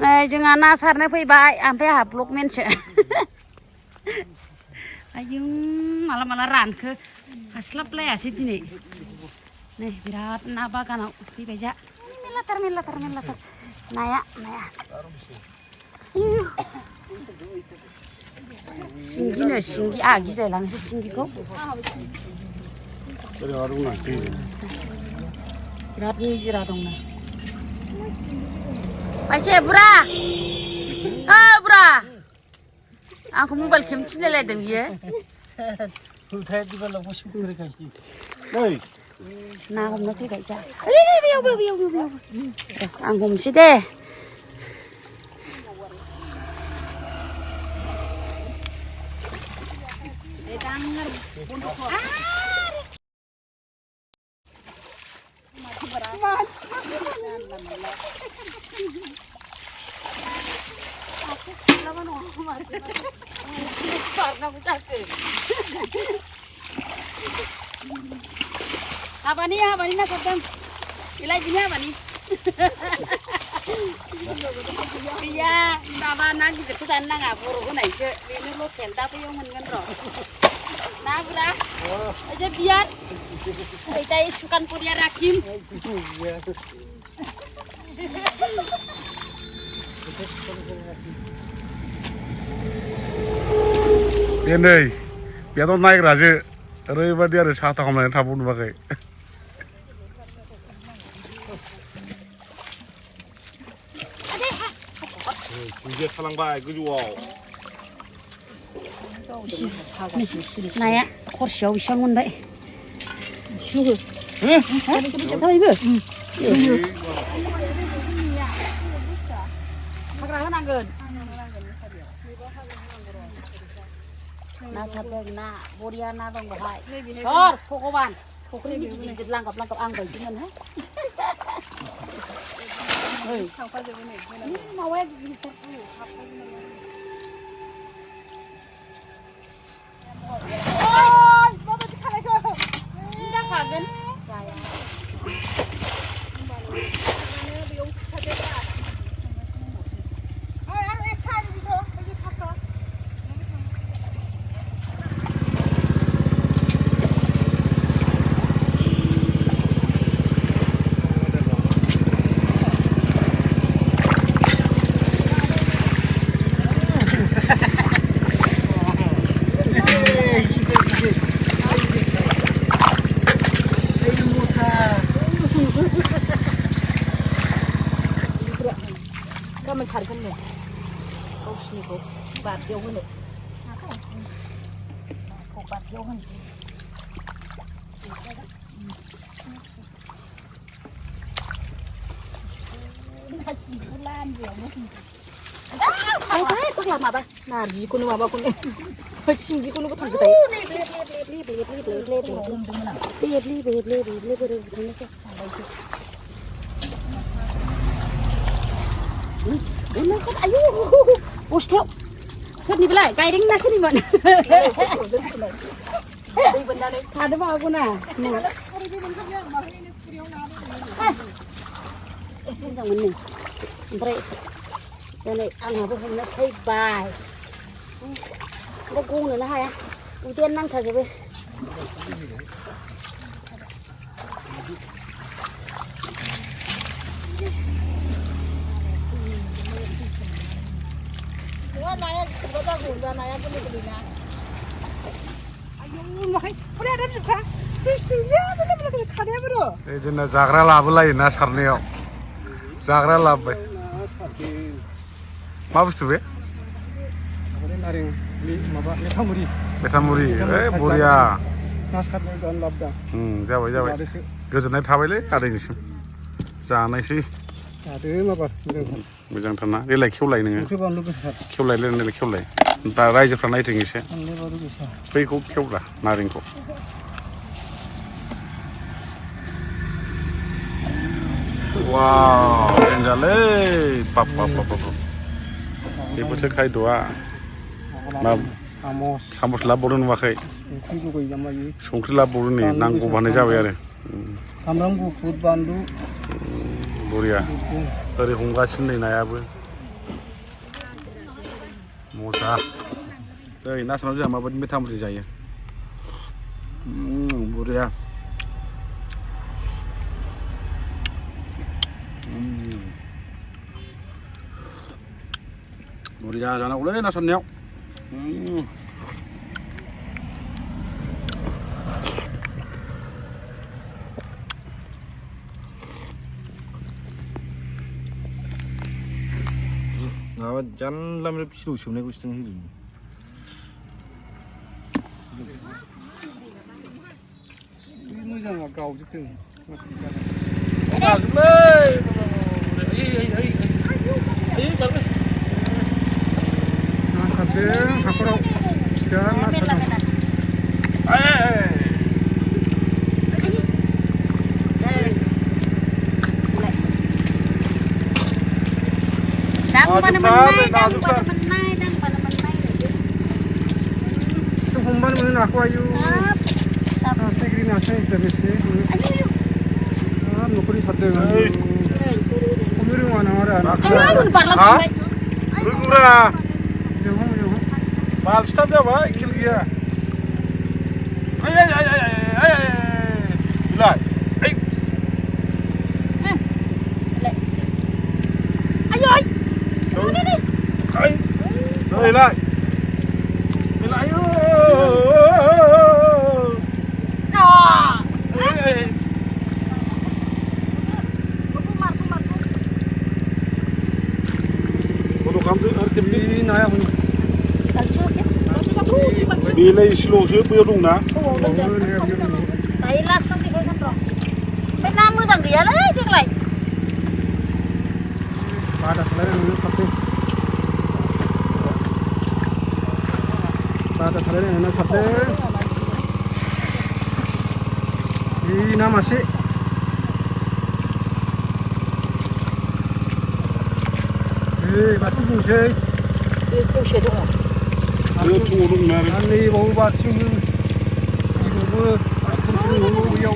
नै जोंहा ना सारनो फैबाय ओमफ्राय आंहा ब्लकमेनसो आयौ माला माला रानखो हास्लाबलायासै दिनै नै बिराद ना बागानाव फैबाय जा मेरलाथार नाया सिंगिनो सिंगि आहा गिलायलाङोसो सिंगिखौ बिराद निजिरा दंनो माइसे बुरा बुरा आंखौ मबाइल खेबनो थिनलायलायदों बियो ना हमनो फैबाय जा बेयाव आं हमसै दे हाबानि ना सारदों बेलाय बिनि हाबानि गैया माबा ना गिदिरखौ जानो नाङा बर' होनायसो बेनो लकेल दा बैयाव मोनगोन र' ना बुरा ओइजे बियाद ओइजाय सुकानपुरिया राखिम बे नै बेयाथ' नायग्रासो ओरैबायदि आरो साथा हमनानै थाबाव नुवाखै थालांबाय गोजौआव नाया खरसेयाव बेसेबां मोनबाय हाग्रा होनांगोन ना सारदों ना बरिया ना दं बेहाय सर भगबान फुख्रिनि गिदिर लांगाब आं बायदिमोनहाय मावाया गिदिर जाखागोन जाया गाबोन सारगोन नो गावसिनिखौ बारदेयाव होनो बारदेयाव होनोसै फाग्ला माबा नारजिखौनो माबाखौनो सिंगिखौनो गोथां गोथां आयु बस्थायाव सोरनिबालाय गायरें ना सोरनिमोन थादोंबो हागौ ना मोजांमोन नै ओमफ्राय दिनै आंहाबो हमनो फैबाय ओमफ्राय गनोनो हाया उदैयानो नांथाजोबो जोंना जाग्रा लाबोलायो ना सारनायाव जाग्रा लाबोबाय मा बुस्थु बे मेथामुरि बरिया जाबाय गोजोननाय थाबायलै आदैनिसिम जानायसै मोजांथार ना देलाय खेवलाय नोङो खेवलाय दा रायजोफ्रा नायथों एसे बैखौ खेवब्रा नारेंखौ वाव देनजारलै बाप बेबोसो खायद'आ सामस लाबोबावदों नुवाखै संख्रि लाबोबावदों नै नांगौबानो जाबाय आरो सामब्राम गुफुर बानलु बरिया ओरै हमगासिनो नै नायाबो मजा दै ना सानाव जोंहा माबायदि मैथा मैथि जायो बरिया बरिया जानांगौलै ना सारनायाव माबा जानला मोनला फिसौ सोमनायखौसो जों होदों मोजाङा गावजोबदों ना सारदों हाखराव बिराद ना सारदों Dang pada menai. itu humban mana aku ayu nasi kiri nasi servis nukuri sarden kumiri mana orang Rungura bal stop dah boy kill dia ay bilal ay Ayo. Ini. ay bilal bilal ayo ini naya pun Bilai slow-sih punya dong na. Thailand nanti kan dong. Vietnam muzang dia lah dia lai. pada selera mana satu pada selera mana satu ini nama sih masih bungsi Bungsi dong. Dia turun nari. Ani bau batu ibu aku yau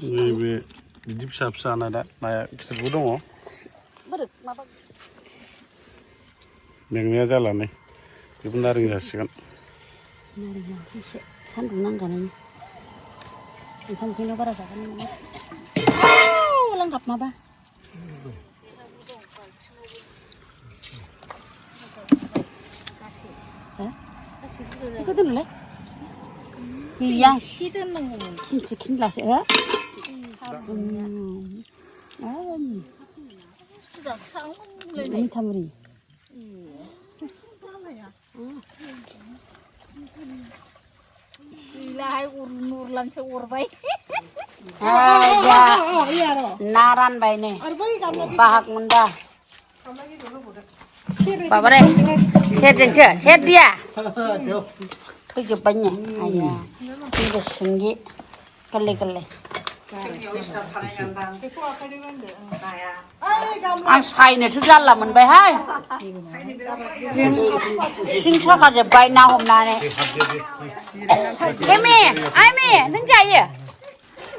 Ini biji besar-besar nada, naya serbuk dong. Beruk, mabak. Yang jalan nih, itu naring jasikan. Naring sih, sandung nangkan ini. Ikan kilo para sakan ini. Lengkap maba. Itu dulu lah. Iya. Cincin lah sih, ya. Ini tamuri. Ilahai nur langsung urbai. Naran bay nih. Pahak munda. Bapak deh. Head dia. Tujuh banyak. Ayah. Ini senggi. Kali. Sai này thức ra là mình bay hai. Xin cho cả giờ bay nào hôm nay này. Cái mẹ, ai mẹ, đứng chạy vậy?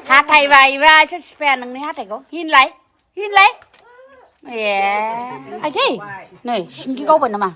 Hát thầy vài ra cho spare nâng hát thầy có. Hin lấy. Yeah. Ai thế? Này, xin cái câu bình nào mà.